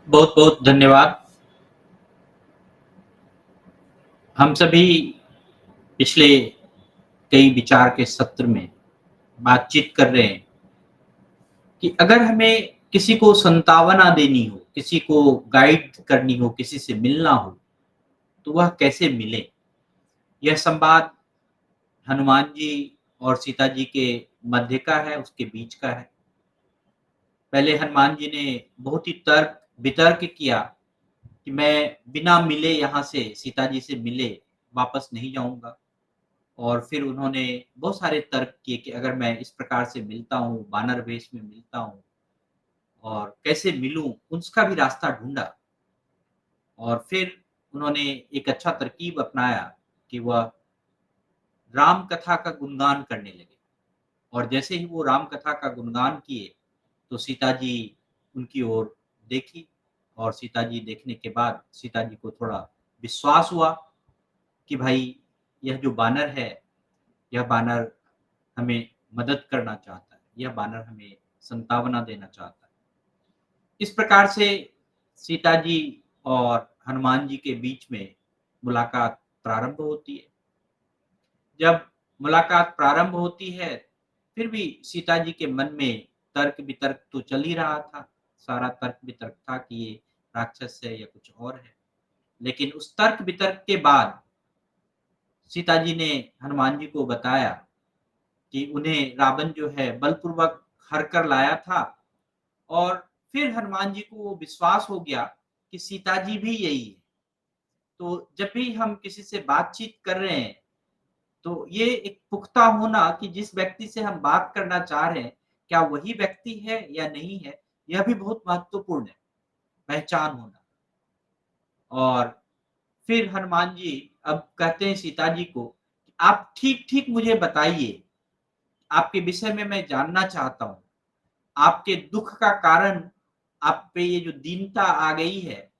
बहुत बहुत धन्यवाद। हम सभी पिछले कई विचार के सत्र में बातचीत कर रहे हैं कि अगर हमें किसी को संतावना देनी हो, किसी को गाइड करनी हो, किसी से मिलना हो, तो वह कैसे मिले? यह संवाद हनुमान जी और सीता जी के मध्य का है, उसके बीच का है। पहले हनुमान जी ने बहुत ही तर्क वितर्क किया कि मैं बिना मिले यहाँ से सीता जी से मिले वापस नहीं जाऊँगा। और फिर उन्होंने बहुत सारे तर्क किए कि अगर मैं इस प्रकार से मिलता हूँ, वानर वेश में मिलता हूँ और कैसे मिलूँ, उसका भी रास्ता ढूँढा। और फिर उन्होंने एक अच्छा तरकीब अपनाया कि वह राम कथा का गुणगान करने लगे। और जैसे ही वो राम कथा का गुणगान किए, तो सीता जी उनकी ओर देखी और सीता जी देखने के बाद सीता जी को थोड़ा विश्वास हुआ कि भाई यह जो बानर है, यह बानर हमें मदद करना चाहता है, यह बानर हमें संतावना देना चाहता है। इस प्रकार से सीता जी और हनुमान जी के बीच में मुलाकात प्रारंभ होती है। जब मुलाकात प्रारंभ होती है, फिर भी सीता जी के मन में तर्क-वितर्क तो चल ही रहा था। सारा तर्क-वितर्क था कि ये राक्षस है या कुछ और है। लेकिन उस तर्क-वितर्क के बाद सीता जी ने हनुमान जी को बताया कि उन्हें रावण जो है बलपूर्वक हर कर लाया था। और फिर हनुमान जी को वो विश्वास हो गया कि सीता जी भी यही है। तो जब भी हम किसी से बातचीत कर रहे हैं, तो ये एक पुख्ता होना कि जिस व्यक्ति से हम बात करना चाह रहे हैं, क्या वही व्यक्ति है या नहीं है, यह भी बहुत महत्वपूर्ण है, पहचान होना। और फिर हनुमान जी अब कहते हैं सीता जी को, कि आप ठीक-ठीक मुझे बताइए, आपके विषय में मैं जानना चाहता हूँ। आपके दुःख का कारण, आप पे ये जो दीनता आ गई है,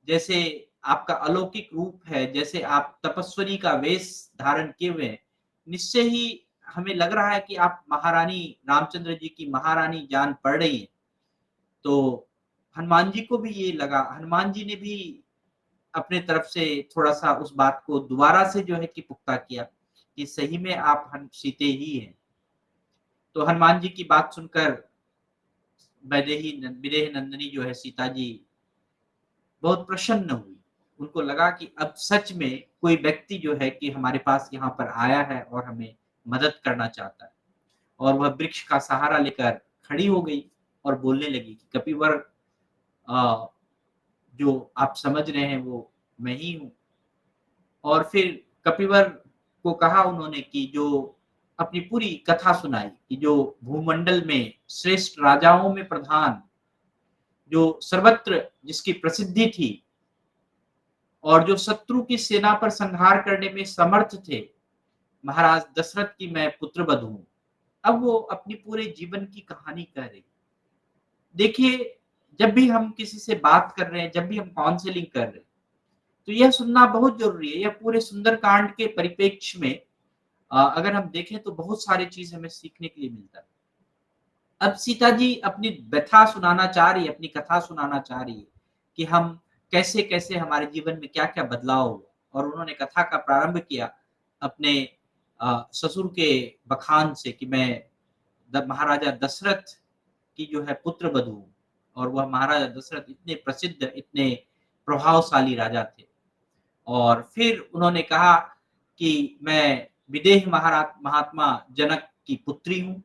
जैसे आपका अलौकिक रूप है, जैसे आप तपस्विनी का वेश धारण किए हुए हैं, निश्चय ही हमें लग रहा है कि आप महारानी रामचंद्र जी की महारानी जान पड़ रही है। तो हनुमान जी को भी ये लगा, हनुमान जी ने भी अपने तरफ से थोड़ा-सा उस बात को दोबारा से जो है कि पुख्ता किया, कि सही में आप हम सीते ही हैं। तो हनुमान जी की बात सुनकर विदेह नंदिनी जो है सीता जी बहुत प्रसन्न हुई। उनको लगा कि अब सच में कोई व्यक्ति जो है कि हमारे पास यहाँ पर आया है और हमें मदद करना चाहता है। और वह वृक्ष का सहारा लेकर खड़ी हो गई और बोलने लगी कि कपिवर, अ, जो आप समझ रहे हैं वो मैं ही हूँ। और फिर कपिवर को कहा उन्होंने कि जो अपनी पूरी कथा सुनाई कि जो भूमंडल में श्रेष्ठ राजाओं में प्रधान, जो सर्वत्र जिसकी प्रसिद्धि थी और जो शत्रु की सेना पर संहार करने में समर्थ थे, महाराज दशरथ की मैं पुत्रवधू हूँ। अब वो अपनी पूरे जीवन की कहानी कह रही। देखिए, जब भी हम किसी से बात कर रहे हैं, जब भी हम काउंसलिंग कर रहे हैं, तो यह सुनना बहुत ज़रूरी है। यह पूरे सुंदरकांड के परिप्रेक्ष्य में अगर हम देखें तो बहुत सारी चीज़ हमें सीखने के लिए मिलता है। अब सीता जी अपनी व्यथा सुनाना चाह रही है, अपनी कथा सुनाना चाह रही है कि हम कैसे-कैसे हमारे जीवन में क्या-क्या बदलाव हुए। और उन्होंने कथा का प्रारंभ किया अपने ससुर के बखान से कि मैं द महाराजा दशरथ की जो है पुत्रवधू हूँ। और वह महाराजा दशरथ इतने प्रसिद्ध, इतने प्रभावशाली राजा थे। और फिर उन्होंने कहा कि मैं विदेह महात्मा जनक की पुत्री हूँ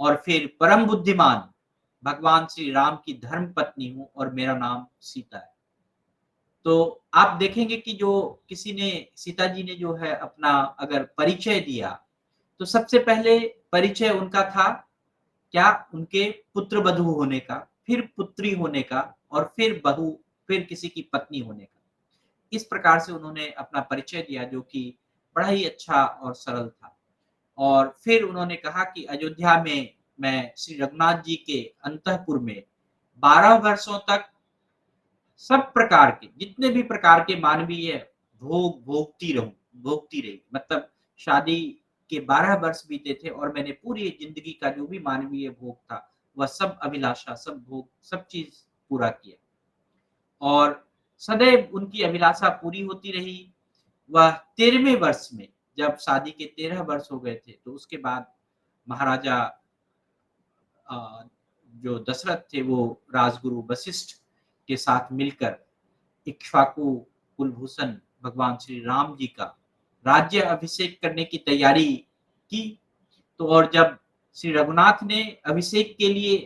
और फिर परम बुद्धिमान भगवान श्री राम की धर्म पत्नी हूँ और मेरा नाम सीता है। तो आप देखेंगे कि जो किसी ने सीता जी ने जो है अपना अगर परिचय दिया, तो सबसे पहले परिचय उनका था क्या? उनके पुत्रवधू होने का, फिर पुत्री होने का और फिर बहू, फिर किसी की पत्नी होने का। इस प्रकार से उन्होंने अपना परिचय दिया जो कि बड़ा ही अच्छा और सरल था। और फिर उन्होंने कहा कि अयोध्या में मैं श्री रघुनाथ जी के अंतःपुर में 12 वर्षों तक सब प्रकार के जितने भी प्रकार के मानवीय भोगती रही। मतलब शादी के 12 वर्ष बीते थे और मैंने पूरी ज़िंदगी का जो भी मानवीय भोग था, वह सब अभिलाषा, सब भोग, सब चीज़ पूरा किया। और सदैव उनकी अभिलाषा पूरी होती रही। वह 13वें वर्ष में जब शादी के 13 वर्ष हो गए थे, तो उसके बाद महाराजा अ, जो दशरथ थे वो राजगुरु वशिष्ठ के साथ मिलकर इक्ष्वाकु कुलभूषण भगवान श्री राम जी का राज्य अभिषेक करने की तैयारी की। तो और जब श्री रघुनाथ ने अभिषेक के लिए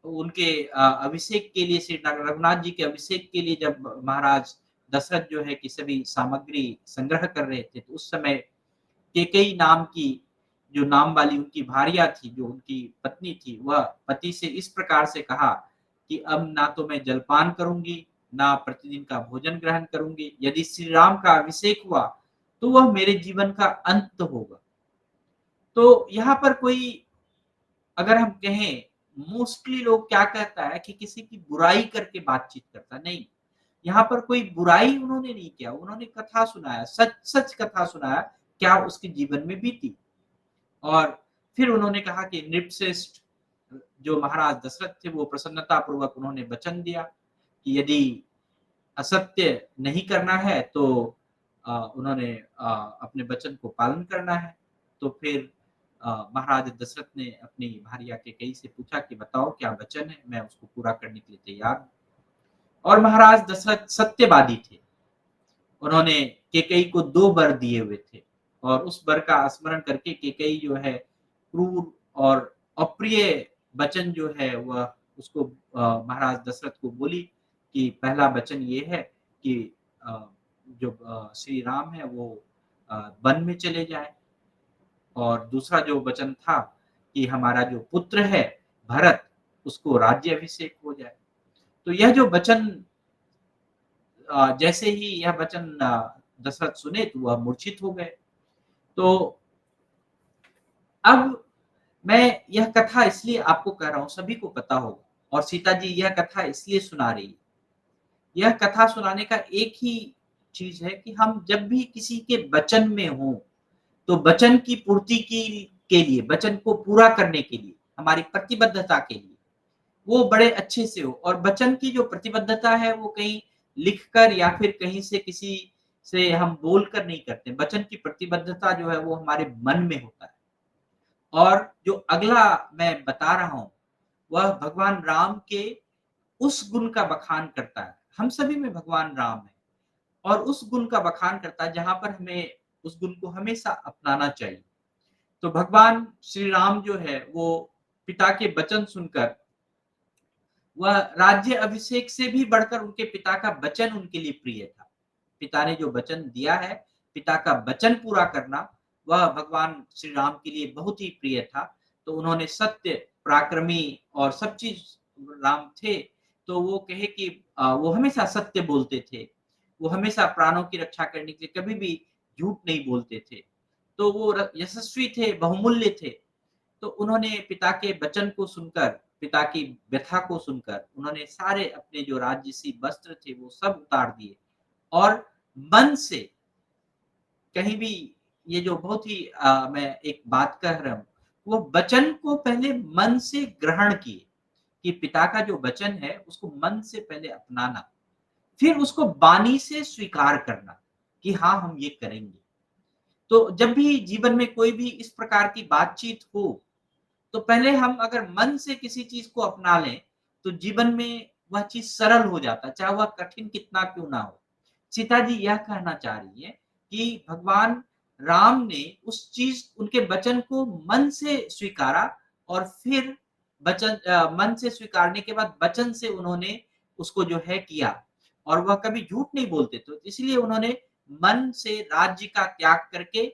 उनके अभिषेक के लिए श्री रघुनाथ जी के अभिषेक के लिए जब महाराज दशरथ जो है कि सभी सामग्री संग्रह कर रहे थे, तो उस समय केकई नाम की जो नाम वाली उनकी भार्या थी, जो उनकी पत्नी थी, वह पति से इस प्रकार से कहा कि अब ना तो मैं जलपान करूँगी, ना प्रतिदिन का भोजन ग्रहण करूँगी। यदि श्री राम का अभिषेक हुआ, तो वह मेरे जीवन का अंत होगा। तो यहाँ पर कोई अगर हम कहें मोस्टली लोग क्या कहता है कि किसी की बुराई करके बातचीत करता, नहीं। यहाँ पर कोई बुराई उन्होंने नहीं किया, उन्होंने कथा सुनाया, सच-सच कथा सुनाया, क्या उसके जीवन में बीती। और फिर उन्होंने कहा कि नृपश्रेष्ठ जो महाराज दशरथ थे वो प्रसन्नता पूर्वक उन्होंने वचन दिया कि यदि असत्य नहीं करना है तो उन्होंने अपने वचन को पालन करना है। तो फिर महाराज दशरथ ने अपनी भार्या केकई से पूछा कि बताओ क्या वचन है? मैं उसको पूरा करने के लिए तैयार हूँ। और महाराज दशरथ सत्यवादी थे। उन्होंने केकई को 2 वर दिए हुए थे और उस वर का स्मरण करके केकई जो है क्रूर और अप्रिय वचन जो है वह उसको महाराज दशरथ को बोली कि पहला वचन ये है कि अ, जो श्री राम है वो वन में चले जाएँ और दूसरा जो वचन था कि हमारा जो पुत्र है भरत उसको राज्य अभिषेक हो जाए। तो यह जो वचन जैसे ही यह वचन दशरथ सुने तो वह मूर्छित हो गए। तो अब मैं यह कथा इसलिए आपको कह रहा हूँ, सभी को पता होगा और सीता जी यह कथा इसलिए सुना रही है। यह कथा सुनाने का एक ही चीज़ है कि हम जब भी किसी के वचन में हों, तो वचन की पूर्ति की के लिए, वचन को पूरा करने के लिए, हमारी प्रतिबद्धता के लिए, वो बड़े अच्छे से हो और वचन की जो प्रतिबद्धता है वो कहीं लिखकर या फिर कहीं से किसी से हम बोलकर नहीं करते। वचन की प्रतिबद्धता जो है वो हमारे मन में होता है। और जो अगला मैं बता रहा हूँ, वह भगवान राम के उस गुण का बखान करता है। हम सभी में भगवान राम है और उस गुण का बखान करता है जहाँ पर हमें उस गुण को हमेशा अपनाना चाहिए। तो भगवान श्री राम जो है वो पिता के वचन सुनकर वह राज्य अभिषेक से भी बढ़कर उनके पिता का वचन उनके लिए प्रिय था। पिता ने जो वचन दिया है, पिता का वचन पूरा करना, वह भगवान श्री राम के लिए बहुत ही प्रिय था। तो उन्होंने सत्य, पराक्रमी और सब चीज़ राम थे, तो वो कहे कि वो हमेशा सत्य बोलते थे। वो हमेशा प्राणों की रक्षा करने के लिए कभी भी झूठ नहीं बोलते थे। तो वो यशस्वी थे, बहुमूल्य थे। तो उन्होंने पिता के वचन को सुनकर, पिता की व्यथा को सुनकर, उन्होंने सारे अपने जो राजसी वस्त्र थे वो सब उतार दिए और मन से कहीं भी ये जो बहुत ही मैं एक बात कह रहा हूँ, वो वचन को पहले मन से ग्रहण किए कि पिता का जो वचन है उसको मन से पहले अपनाना, फिर उसको वाणी से स्वीकार करना कि हाँ, हम ये करेंगे। तो जब भी जीवन में कोई भी इस प्रकार की बातचीत हो तो पहले हम अगर मन से किसी चीज़ को अपना लें, तो जीवन में वह चीज़ सरल हो जाता है, चाहे वह कठिन कितना क्यों ना हो। सीता जी यह कहना चाह रही हैं कि भगवान राम ने उस चीज़ उनके वचन को मन से स्वीकारा और फिर मन से स्वीकारने के बाद वचन से उन्होंने उसको जो है किया और वह कभी झूठ नहीं बोलते थे। इसलिए उन्होंने मन से राज्य का त्याग करके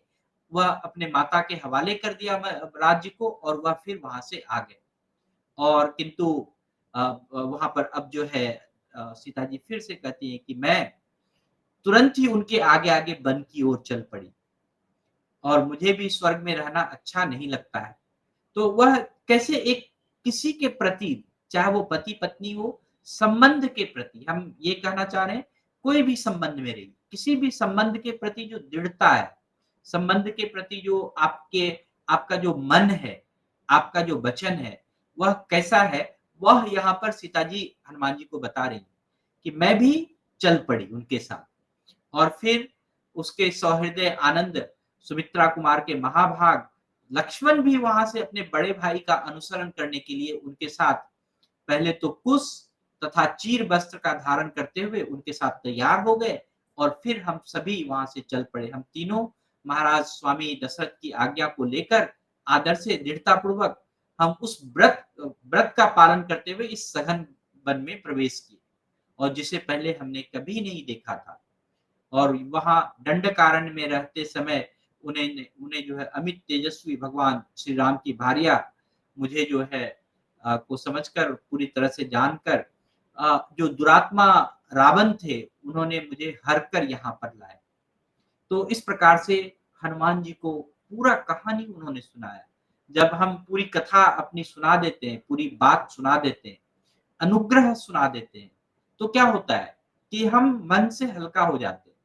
वह अपने माता के हवाले कर दिया राज्य को और वह फिर वहाँ से आ गए। और किंतु वहाँ पर अब जो है सीता जी फिर से कहती हैं कि मैं तुरंत ही उनके आगे-आगे वन की ओर चल पड़ी और मुझे भी स्वर्ग में रहना अच्छा नहीं लगता है। तो वह कैसे एक किसी के प्रति, चाहे वो पति-पत्नी हो, संबंध के प्रति हम ये कहना चाह रहे हैं, कोई भी संबंध में रहिए, किसी भी संबंध के प्रति जो दृढ़ता है, संबंध के प्रति जो आपका जो मन है, आपका जो वचन है, वह कैसा है, वह यहाँ पर सीता जी हनुमान जी को बता रही हैं कि मैं भी चल पड़ी उनके साथ। और फिर उसके सौहृदय आनंद, सुमित्रा कुमार के महाभाग, लक्ष्मण भी वहाँ से अपने बड़े भाई का अनुसरण करने के लिए उनके साथ पहले तो कुश तथा चीर वस्त्र का धारण करते हुए उनके साथ तैयार हो गए और फिर हम सभी वहाँ से चल पड़े। हम तीनों महाराज स्वामी दशरथ की आज्ञा को लेकर आदर से दृढ़तापूर्वक हम उस व्रत का पालन करते हुए इस सघन वन में प्रवेश किए और जिसे पहले हमने कभी नहीं देखा था। और वहाँ दंडकारण्य में रहते समय उन्हें जो है अमित तेजस्वी भगवान श्री राम की भार्या मुझे जो है को समझकर पूरी तरह से जानकर जो दुरात्मा रावण थे, उन्होंने मुझे हर कर यहाँ पर लाए। तो इस प्रकार से हनुमान जी को पूरा कहानी उन्होंने सुनाया। जब हम पूरी कथा अपनी सुना देते हैं, पूरी बात सुना देते हैं, अनुग्रह सुना देते हैं, तो क्या होता है कि हम मन से हल्का हो जाते हैं।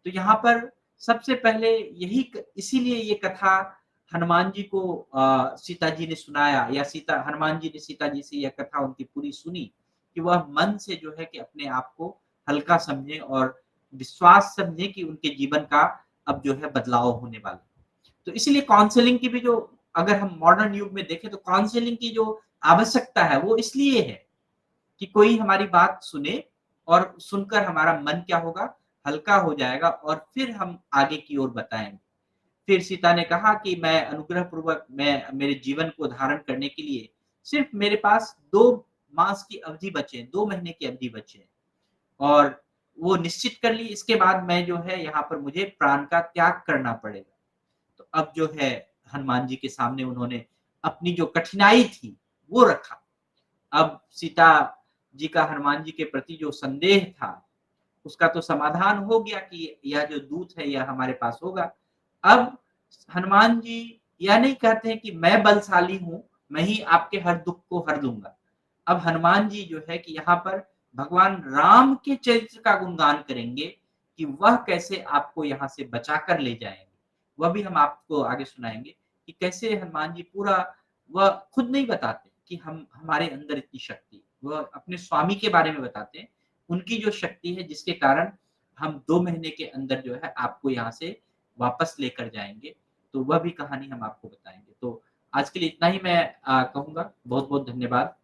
तो यहाँ पर सबसे पहले यही इसीलिए ये कथा हनुमान जी को सीता जी ने सुनाया या सीता हनुमान जी ने सीता जी से यह कथा उनकी पूरी सुनी कि वह मन से जो है कि अपने आप को हल्का समझे और विश्वास समझे कि उनके जीवन का अब जो है बदलाव होने वाला है। तो इसीलिए काउंसलिंग की भी जो अगर हम मॉडर्न युग में देखें तो काउंसलिंग की जो आवश्यकता है वो इसलिए है कि कोई हमारी बात सुने और सुनकर हमारा मन क्या होगा, हल्का हो जाएगा और फिर हम आगे की ओर बताएँगे। फिर सीता ने कहा कि मैं अनुग्रह पूर्वक मैं मेरे जीवन को धारण करने के लिए सिर्फ़ मेरे पास 2 मास की अवधि बचे हैं, 2 महीने की अवधि बचे हैं और वो निश्चित कर ली इसके बाद मैं जो है यहाँ पर मुझे प्राण का त्याग करना पड़ेगा। तो अब जो है हनुमान जी के सामने उन्होंने अपनी जो कठिनाई थी, वो रखा। अब सीता जी का हनुमान जी के प्रति जो संदेह था, उसका तो समाधान हो गया कि यह जो दूत है यह हमारे पास होगा। अब हनुमान जी यह नहीं कहते हैं कि मैं बलशाली हूँ, मैं ही आपके हर दुःख को हर दूँगा। अब हनुमान जी जो है कि यहाँ पर भगवान राम के चरित्र का गुणगान करेंगे कि वह कैसे आपको यहाँ से बचा कर ले जाएँगे। वह भी हम आपको आगे सुनाएँगे कि कैसे हनुमान जी पूरा वह खुद नहीं बताते कि हम हमारे अंदर इतनी शक्ति है। वह अपने स्वामी के बारे में बताते हैं, उनकी जो शक्ति है जिसके कारण हम 2 महीने के अंदर जो है आपको यहाँ से वापस लेकर जाएँगे। तो वह भी कहानी हम आपको बताएँगे। तो आज के लिए इतना ही मैं कहूँगा। बहुत-बहुत धन्यवाद।